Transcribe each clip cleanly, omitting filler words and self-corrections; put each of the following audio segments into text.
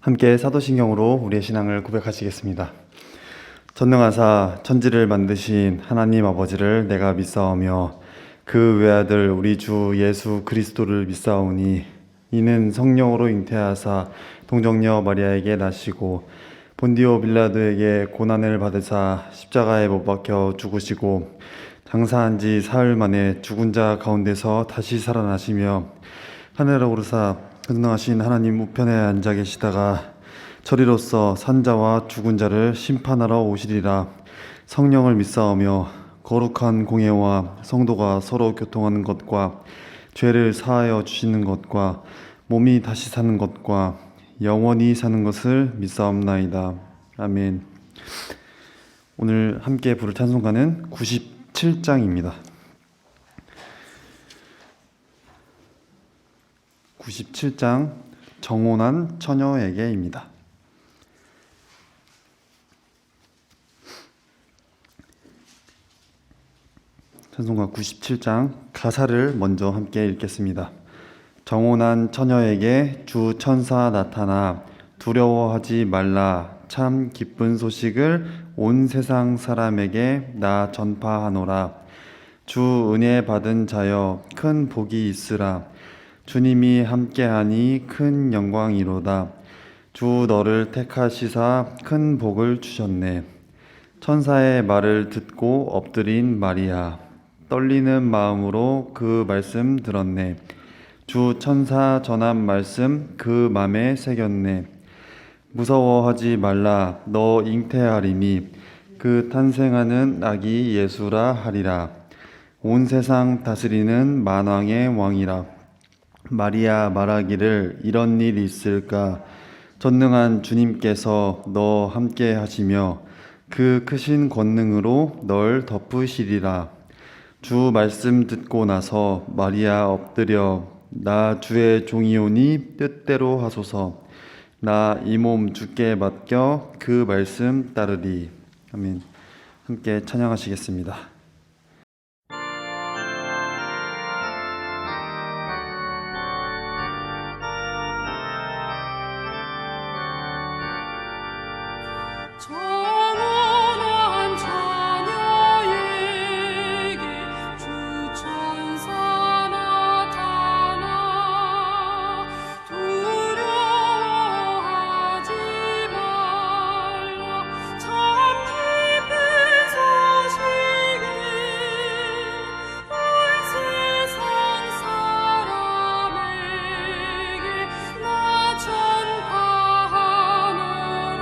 함께 사도신경으로 우리의 신앙을 고백하시겠습니다. 전능하사 천지를 만드신 하나님 아버지를 내가 믿사오며 그 외아들 우리 주 예수 그리스도를 믿사오니 이는 성령으로 잉태하사 동정녀 마리아에게 나시고 본디오 빌라도에게 고난을 받으사 십자가에 못 박혀 죽으시고 장사한 지 사흘 만에 죽은 자 가운데서 다시 살아나시며 하늘에 오르사 전능하신 하나님 우편에 앉아 계시다가 저리로서 산자와 죽은 자를 심판하러 오시리라. 성령을 믿사오며 거룩한 공예와 성도가 서로 교통하는 것과 죄를 사하여 주시는 것과 몸이 다시 사는 것과 영원히 사는 것을 믿사옵나이다. 아멘. 오늘 함께 부를 찬송가는 97장입니다. 97장 정혼한 처녀에게입니다. 찬송가 97장 가사를 먼저 함께 읽겠습니다. 정혼한 처녀에게 주 천사 나타나 두려워하지 말라. 참 기쁜 소식을 온 세상 사람에게 나 전파하노라. 주 은혜 받은 자여 큰 복이 있으라. 주님이 함께하니 큰 영광이로다. 주 너를 택하시사 큰 복을 주셨네. 천사의 말을 듣고 엎드린 마리아 떨리는 마음으로 그 말씀 들었네. 주 천사 전한 말씀 그 맘에 새겼네. 무서워하지 말라. 너 잉태하리니 그 탄생하는 아기 예수라 하리라. 온 세상 다스리는 만왕의 왕이라. 마리아 말하기를 이런 일이 있을까? 전능한 주님께서 너 함께 하시며 그 크신 권능으로 널 덮으시리라. 주 말씀 듣고 나서 마리아 엎드려 나 주의 종이오니 뜻대로 하소서. 나 이 몸 주께 맡겨 그 말씀 따르리. 아멘. 함께 찬양하시겠습니다. 정혼한 처녀에게 주 천사 나타나 두려워하지 말라. 참 기쁜 소식을 온 세상 사람에게 나 전파하노라.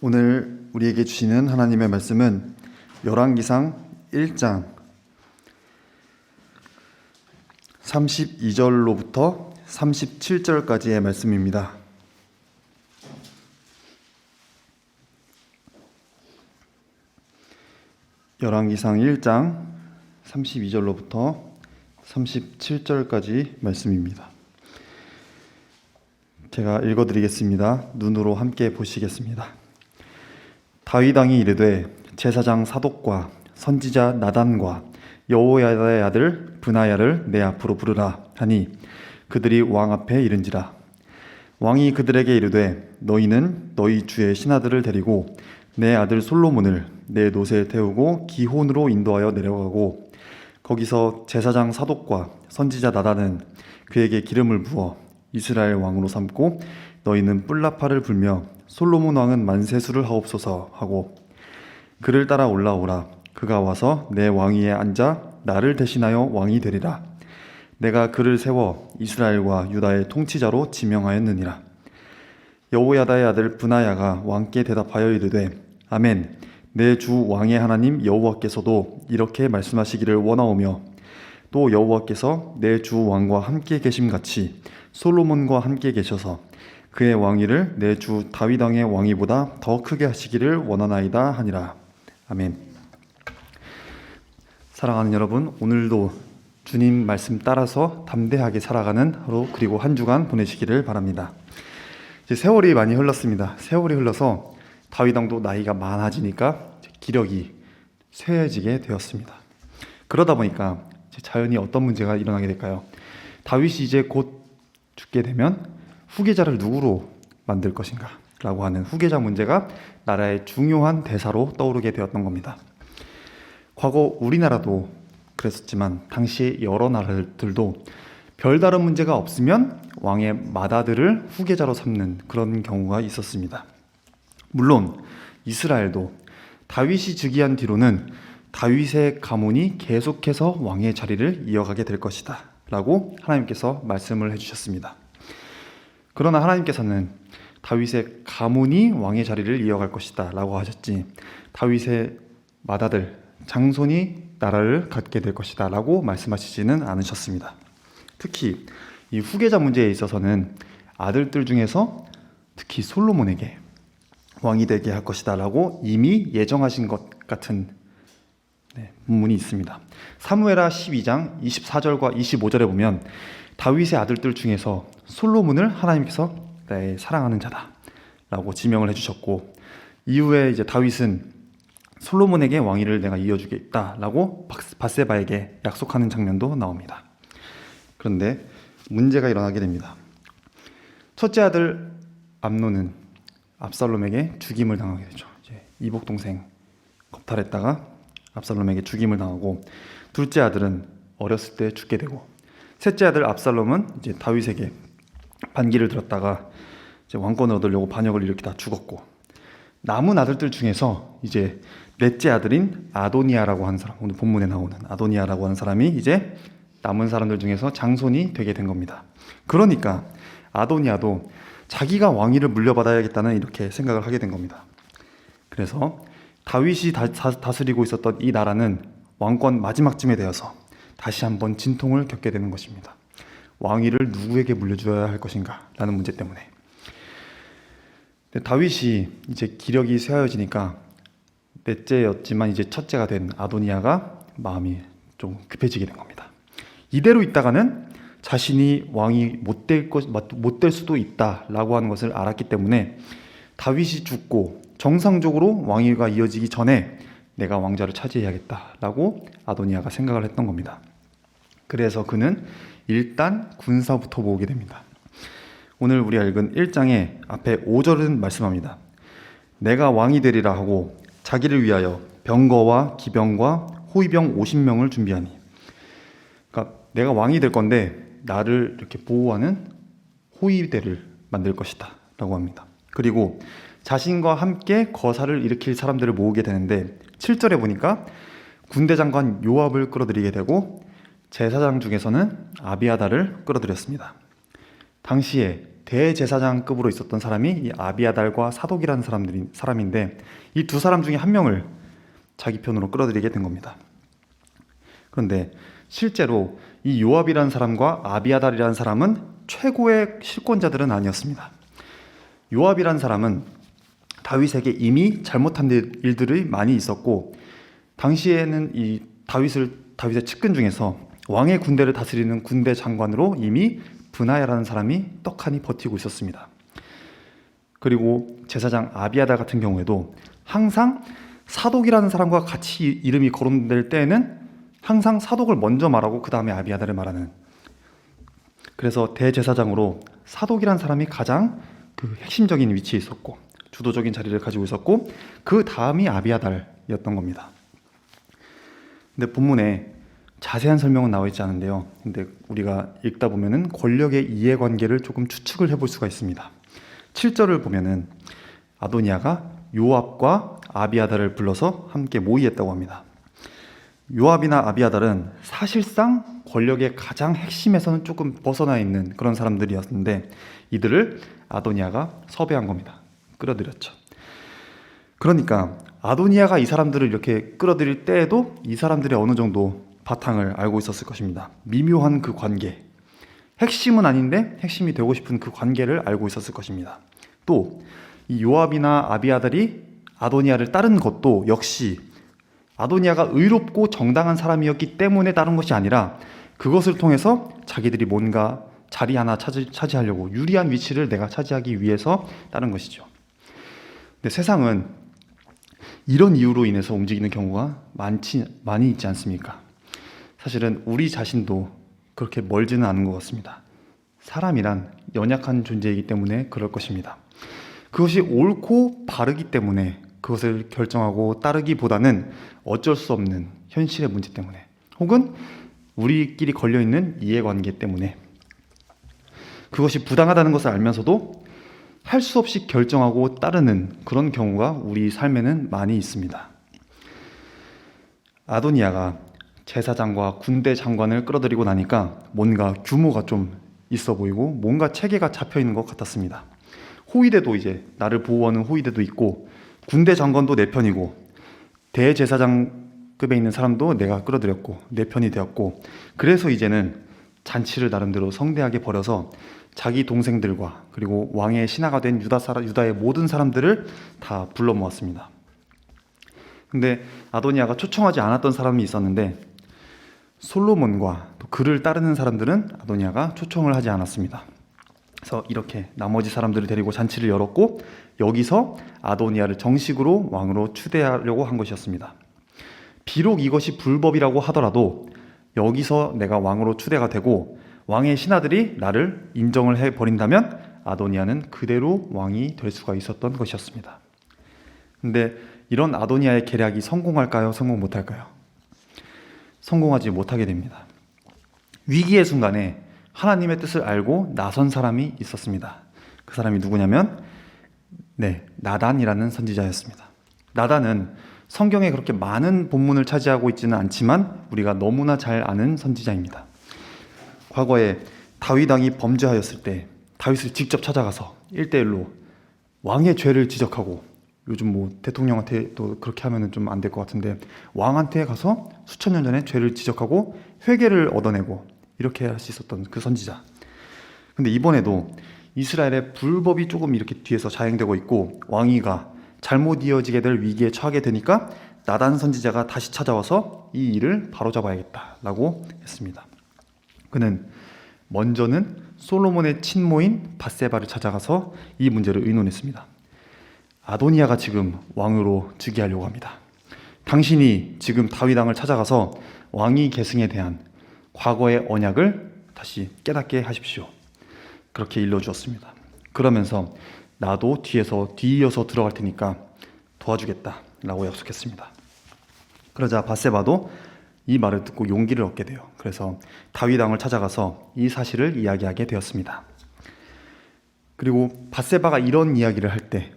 오늘 우리에게 주시는 하나님의 말씀은 열왕기상 1장 32절로부터 37절까지의 말씀입니다. 열왕기상 1장 32절로부터 37절까지 말씀입니다. 제가 읽어드리겠습니다. 눈으로 함께 보시겠습니다. 다윗 왕이 이르되 제사장 사독과 선지자 나단과 여호야다의 아들 브나야를 내 앞으로 부르라 하니 그들이 왕 앞에 이른지라. 왕이 그들에게 이르되 너희는 너희 주의 신하들을 데리고 내 아들 솔로몬을 내 노새에 태우고 기혼으로 인도하여 내려가고 거기서 제사장 사독과 선지자 나단은 그에게 기름을 부어 이스라엘 왕으로 삼고 너희는 뿔나파를 불며 솔로몬 왕은 만세수를 하옵소서 하고 그를 따라 올라오라. 그가 와서 내 왕위에 앉아 나를 대신하여 왕이 되리라. 내가 그를 세워 이스라엘과 유다의 통치자로 지명하였느니라. 여호야다의 아들 브나야가 왕께 대답하여 이르되 아멘. 내 주 왕의 하나님 여호와께서도 이렇게 말씀하시기를 원하오며 또 여호와께서 내 주 왕과 함께 계심같이 솔로몬과 함께 계셔서 그의 왕위를 내 주 다윗 왕의 왕위보다 더 크게 하시기를 원하나이다 하니라. 아멘. 사랑하는 여러분, 오늘도 주님 말씀 따라서 담대하게 살아가는 하루 그리고 한 주간 보내시기를 바랍니다. 이제 세월이 많이 흘렀습니다. 세월이 흘러서 다윗 왕도 나이가 많아지니까 기력이 쇠해지게 되었습니다. 그러다 보니까 자연히 어떤 문제가 일어나게 될까요? 다윗이 이제 곧 죽게 되면 후계자를 누구로 만들 것인가 라고 하는 후계자 문제가 나라의 중요한 대사로 떠오르게 되었던 겁니다. 과거 우리나라도 그랬었지만 당시 여러 나라들도 별다른 문제가 없으면 왕의 맏아들을 후계자로 삼는 그런 경우가 있었습니다. 물론 이스라엘도 다윗이 즉위한 뒤로는 다윗의 가문이 계속해서 왕의 자리를 이어가게 될 것이다 라고 하나님께서 말씀을 해주셨습니다. 그러나 하나님께서는 다윗의 가문이 왕의 자리를 이어갈 것이다 라고 하셨지 다윗의 맏아들 장손이 나라를 갖게 될 것이다 라고 말씀하시지는 않으셨습니다. 특히 이 후계자 문제에 있어서는 아들들 중에서 특히 솔로몬에게 왕이 되게 할 것이다 라고 이미 예정하신 것 같은 문문이 있습니다. 사무엘하 12장 24절과 25절에 보면 다윗의 아들들 중에서 솔로몬을 하나님께서 나의 사랑하는 자다 라고 지명을 해주셨고 이후에 이제 다윗은 솔로몬에게 왕위를 내가 이어주겠다 라고 밧세바에게 약속하는 장면도 나옵니다. 그런데 문제가 일어나게 됩니다. 첫째 아들 암논은 압살롬에게 죽임을 당하게 되죠. 이제 이복 동생 겁탈했다가 압살롬에게 죽임을 당하고 둘째 아들은 어렸을 때 죽게 되고 셋째 아들 압살롬은 이제 다윗에게 반기를 들었다가 이제 왕권을 얻으려고 반역을 일으키다 죽었고 남은 아들들 중에서 이제 넷째 아들인 아도니아라고 하는 사람, 오늘 본문에 나오는 아도니아라고 하는 사람이 이제 남은 사람들 중에서 장손이 되게 된 겁니다. 그러니까 아도니아도 자기가 왕위를 물려받아야겠다는 이렇게 생각을 하게 된 겁니다. 그래서 다윗이 다스리고 있었던 이 나라는 왕권 마지막쯤에 되어서 다시 한번 진통을 겪게 되는 것입니다. 왕위를 누구에게 물려줘야 할 것인가 라는 문제 때문에. 다윗이 이제 기력이 쇠하여지니까 넷째였지만 이제 첫째가 된 아도니아가 마음이 좀 급해지게 된 겁니다. 이대로 있다가는 자신이 왕이 못 될 수도 있다라고 하는 것을 알았기 때문에 다윗이 죽고 정상적으로 왕위가 이어지기 전에 내가 왕자를 차지해야겠다라고 아도니아가 생각을 했던 겁니다. 그래서 그는 일단 군사부터 모으게 됩니다. 오늘 우리가 읽은 1장의 앞에 5절은 말씀합니다. 내가 왕이 되리라 하고 자기를 위하여 병거와 기병과 호위병 50명을 준비하니, 그러니까 내가 왕이 될 건데 나를 이렇게 보호하는 호위대를 만들 것이다 라고 합니다. 그리고 자신과 함께 거사를 일으킬 사람들을 모으게 되는데 7절에 보니까 군대 장관 요압을 끌어들이게 되고 제사장 중에서는 아비아다를 끌어들였습니다. 당시에 대제사장급으로 있었던 사람이 이 아비아달과 사독이라는 사람인데 이 두 사람 중에 한 명을 자기 편으로 끌어들이게 된 겁니다. 그런데 실제로 이 요압이라는 사람과 아비아달이라는 사람은 최고의 실권자들은 아니었습니다. 요압이라는 사람은 다윗에게 이미 잘못한 일들이 많이 있었고, 당시에는 이 다윗의 측근 중에서 왕의 군대를 다스리는 군대 장관으로 이미 브나야라는 사람이 떡하니 버티고 있었습니다. 그리고 제사장 아비아달 같은 경우에도 항상 사독이라는 사람과 같이 이름이 거론될 때에는 항상 사독을 먼저 말하고 그 다음에 아비아달을 말하는, 그래서 대제사장으로 사독이라는 사람이 가장 그 핵심적인 위치에 있었고 주도적인 자리를 가지고 있었고, 그 다음이 아비아달이었던 겁니다. 근데 본문에 자세한 설명은 나와 있지 않은데요, 근데 우리가 읽다 보면은 권력의 이해관계를 조금 추측을 해볼 수가 있습니다. 7절을 보면은 아도니아가 요압과 아비아달을 불러서 함께 모의했다고 합니다. 요압이나 아비아달은 사실상 권력의 가장 핵심에서는 조금 벗어나 있는 그런 사람들이었는데 이들을 아도니아가 섭외한 겁니다. 끌어들였죠. 그러니까 아도니아가 이 사람들을 이렇게 끌어들일 때에도 이 사람들이 어느 정도 바탕을 알고 있었을 것입니다. 미묘한 그 관계, 핵심은 아닌데 핵심이 되고 싶은 그 관계를 알고 있었을 것입니다. 또 이 요압이나 아비아달이 아도니아를 따른 것도 역시 아도니아가 의롭고 정당한 사람이었기 때문에 따른 것이 아니라 그것을 통해서 자기들이 뭔가 자리 하나 차지하려고, 유리한 위치를 내가 차지하기 위해서 따른 것이죠. 근데 세상은 이런 이유로 인해서 움직이는 경우가 많이 있지 않습니까? 사실은 우리 자신도 그렇게 멀지는 않은 것 같습니다. 사람이란 연약한 존재이기 때문에 그럴 것입니다. 그것이 옳고 바르기 때문에 그것을 결정하고 따르기보다는 어쩔 수 없는 현실의 문제 때문에, 혹은 우리끼리 걸려있는 이해관계 때문에, 그것이 부당하다는 것을 알면서도 할 수 없이 결정하고 따르는 그런 경우가 우리 삶에는 많이 있습니다. 아도니아가 제사장과 군대 장관을 끌어들이고 나니까 뭔가 규모가 좀 있어 보이고 뭔가 체계가 잡혀 있는 것 같았습니다. 호위대도 이제 나를 보호하는 호위대도 있고, 군대 장관도 내 편이고, 대제사장급에 있는 사람도 내가 끌어들였고 내 편이 되었고, 그래서 이제는 잔치를 나름대로 성대하게 벌여서 자기 동생들과 그리고 왕의 신하가 된 유다의 모든 사람들을 다 불러 모았습니다. 근데 아도니아가 초청하지 않았던 사람이 있었는데 솔로몬과 또 그를 따르는 사람들은 아도니아가 초청을 하지 않았습니다. 그래서 이렇게 나머지 사람들을 데리고 잔치를 열었고, 여기서 아도니아를 정식으로 왕으로 추대하려고 한 것이었습니다. 비록 이것이 불법이라고 하더라도 여기서 내가 왕으로 추대가 되고 왕의 신하들이 나를 인정을 해버린다면 아도니아는 그대로 왕이 될 수가 있었던 것이었습니다. 근데 이런 아도니아의 계략이 성공할까요? 성공 못할까요? 성공하지 못하게 됩니다. 위기의 순간에 하나님의 뜻을 알고 나선 사람이 있었습니다. 그 사람이 누구냐면 나단이라는 선지자였습니다. 나단은 성경에 그렇게 많은 본문을 차지하고 있지는 않지만 우리가 너무나 잘 아는 선지자입니다. 과거에 다윗 왕이 범죄하였을 때 다윗을 직접 찾아가서 1대1로 왕의 죄를 지적하고, 요즘 뭐 대통령한테 또 그렇게 하면은 좀 안 될 것 같은데 왕한테 가서 수천 년 전에 죄를 지적하고 회개를 얻어내고 이렇게 할 수 있었던 그 선지자. 근데 이번에도 이스라엘의 불법이 조금 이렇게 뒤에서 자행되고 있고 왕위가 잘못 이어지게 될 위기에 처하게 되니까 나단 선지자가 다시 찾아와서 이 일을 바로잡아야겠다라고 했습니다. 그는 먼저는 솔로몬의 친모인 밧세바를 찾아가서 이 문제를 의논했습니다. 아도니아가 지금 왕으로 즉위하려고 합니다. 당신이 지금 다윗 왕을 찾아가서 왕위 계승에 대한 과거의 언약을 다시 깨닫게 하십시오. 그렇게 일러주었습니다. 그러면서 나도 뒤이어서 들어갈 테니까 도와주겠다라고 약속했습니다. 그러자 밧세바도 이 말을 듣고 용기를 얻게 돼요. 그래서 다윗 왕을 찾아가서 이 사실을 이야기하게 되었습니다. 그리고 밧세바가 이런 이야기를 할 때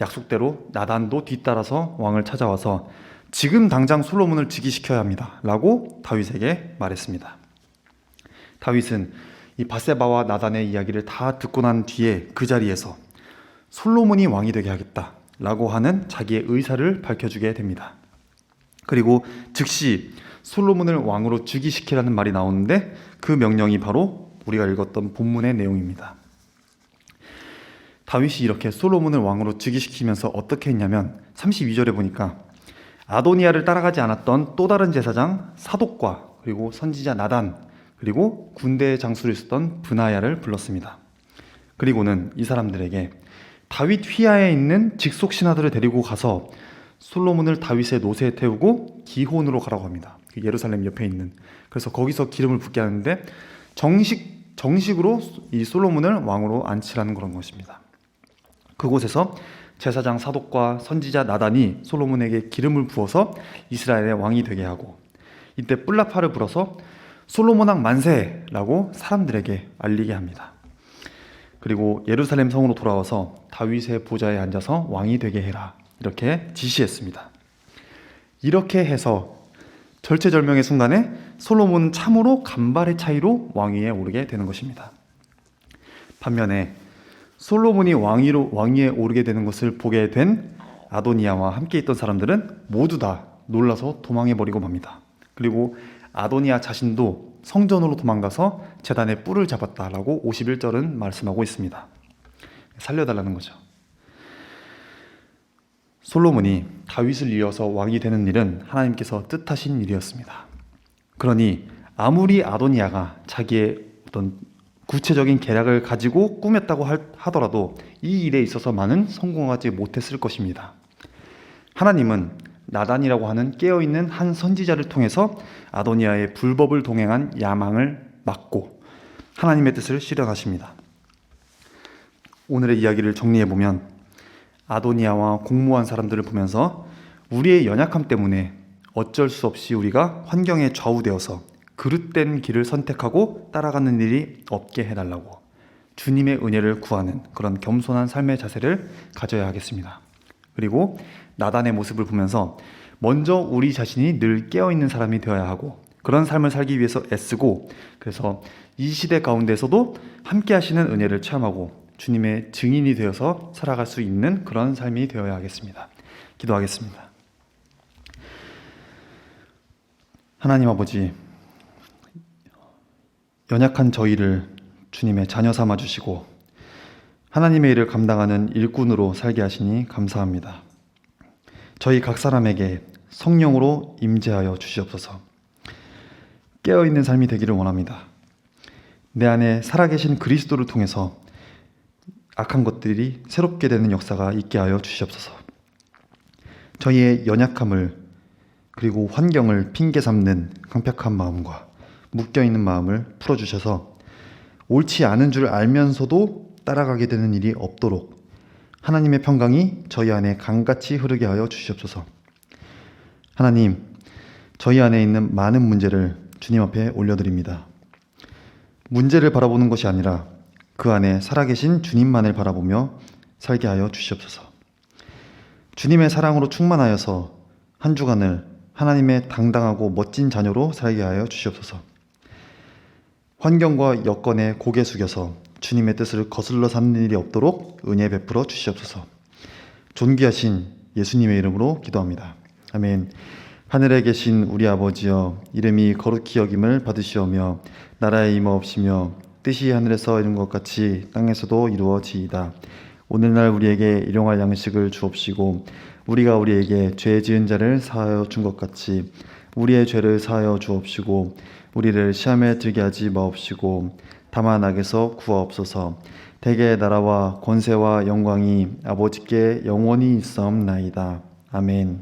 약속대로 나단도 뒤따라서 왕을 찾아와서 지금 당장 솔로몬을 즉위시켜야 합니다 라고 다윗에게 말했습니다. 다윗은 이 밧세바와 나단의 이야기를 다 듣고 난 뒤에 그 자리에서 솔로몬이 왕이 되게 하겠다라고 하는 자기의 의사를 밝혀주게 됩니다. 그리고 즉시 솔로몬을 왕으로 즉위시키라는 말이 나오는데 그 명령이 바로 우리가 읽었던 본문의 내용입니다. 다윗이 이렇게 솔로몬을 왕으로 즉위시키면서 어떻게 했냐면 32절에 보니까 아도니아를 따라가지 않았던 또 다른 제사장 사독과 그리고 선지자 나단 그리고 군대의 장수를 있었던 브나야를 불렀습니다. 그리고는 이 사람들에게 다윗 휘하에 있는 직속 신하들을 데리고 가서 솔로몬을 다윗의 노새에 태우고 기혼으로 가라고 합니다. 예루살렘 옆에 있는. 그래서 거기서 기름을 붓게 하는데 정식으로 이 솔로몬을 왕으로 안치라는 그런 것입니다. 그곳에서 제사장 사독과 선지자 나단이 솔로몬에게 기름을 부어서 이스라엘의 왕이 되게 하고 이때 뿔라파를 불어서 솔로몬 왕 만세라고 사람들에게 알리게 합니다. 그리고 예루살렘 성으로 돌아와서 다윗의 보좌에 앉아서 왕이 되게 해라 이렇게 지시했습니다. 이렇게 해서 절체절명의 순간에 솔로몬은 참으로 간발의 차이로 왕위에 오르게 되는 것입니다. 반면에 솔로몬이 왕위에 오르게 되는 것을 보게 된 아도니아와 함께 있던 사람들은 모두 다 놀라서 도망해버리고 맙니다. 그리고 아도니아 자신도 성전으로 도망가서 제단에 뿔을 잡았다라고 51절은 말씀하고 있습니다. 살려달라는 거죠. 솔로몬이 다윗을 이어서 왕이 되는 일은 하나님께서 뜻하신 일이었습니다. 그러니 아무리 아도니아가 자기의 어떤 구체적인 계략을 가지고 꾸몄다고 하더라도 이 일에 있어서 많은 성공하지 못했을 것입니다. 하나님은 나단이라고 하는 깨어있는 한 선지자를 통해서 아도니아의 불법을 동행한 야망을 막고 하나님의 뜻을 실현하십니다. 오늘의 이야기를 정리해보면 아도니아와 공모한 사람들을 보면서 우리의 연약함 때문에 어쩔 수 없이 우리가 환경에 좌우되어서 그릇된 길을 선택하고 따라가는 일이 없게 해달라고 주님의 은혜를 구하는 그런 겸손한 삶의 자세를 가져야 하겠습니다. 그리고 나단의 모습을 보면서 먼저 우리 자신이 늘 깨어있는 사람이 되어야 하고 그런 삶을 살기 위해서 애쓰고 그래서 이 시대 가운데서도 함께 하시는 은혜를 체험하고 주님의 증인이 되어서 살아갈 수 있는 그런 삶이 되어야 하겠습니다. 기도하겠습니다. 하나님 아버지, 연약한 저희를 주님의 자녀 삼아 주시고 하나님의 일을 감당하는 일꾼으로 살게 하시니 감사합니다. 저희 각 사람에게 성령으로 임재하여 주시옵소서. 깨어있는 삶이 되기를 원합니다. 내 안에 살아계신 그리스도를 통해서 악한 것들이 새롭게 되는 역사가 있게 하여 주시옵소서. 저희의 연약함을 그리고 환경을 핑계 삼는 강팍한 마음과 묶여있는 마음을 풀어주셔서 옳지 않은 줄 알면서도 따라가게 되는 일이 없도록 하나님의 평강이 저희 안에 강같이 흐르게 하여 주시옵소서. 하나님, 저희 안에 있는 많은 문제를 주님 앞에 올려드립니다. 문제를 바라보는 것이 아니라 그 안에 살아계신 주님만을 바라보며 살게 하여 주시옵소서. 주님의 사랑으로 충만하여서 한 주간을 하나님의 당당하고 멋진 자녀로 살게 하여 주시옵소서. 환경과 여건에 고개 숙여서 주님의 뜻을 거슬러 사는 일이 없도록 은혜 베풀어 주시옵소서. 존귀하신 예수님의 이름으로 기도합니다. 아멘. 하늘에 계신 우리 아버지여, 이름이 거룩히 여김을 받으시오며 나라의 임하옵시며 뜻이 하늘에서 이룬 것 같이 땅에서도 이루어지이다. 오늘날 우리에게 일용할 양식을 주옵시고 우리가 우리에게 죄 지은 자를 사하여 준 것 같이 우리의 죄를 사하여 주옵시고 우리를 시험에 들게 하지 마옵시고 다만 악에서 구하옵소서. 대개 나라와 권세와 영광이 아버지께 영원히 있사옵나이다. 아멘.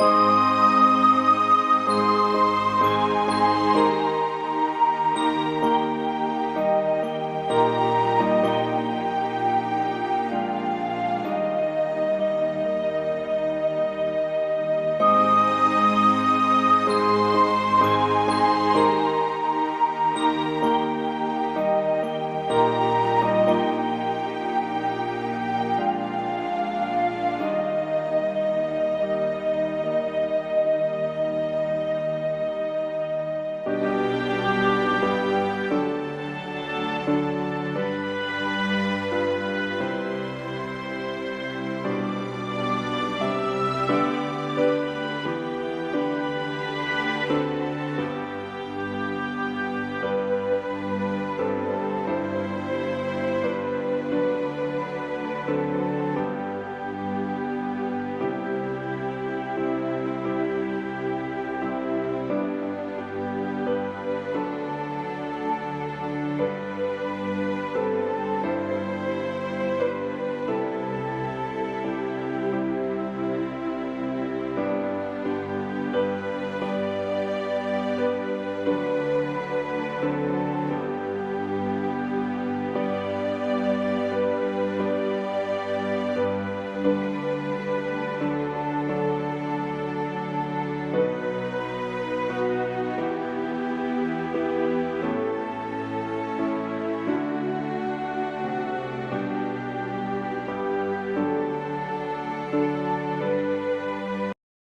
주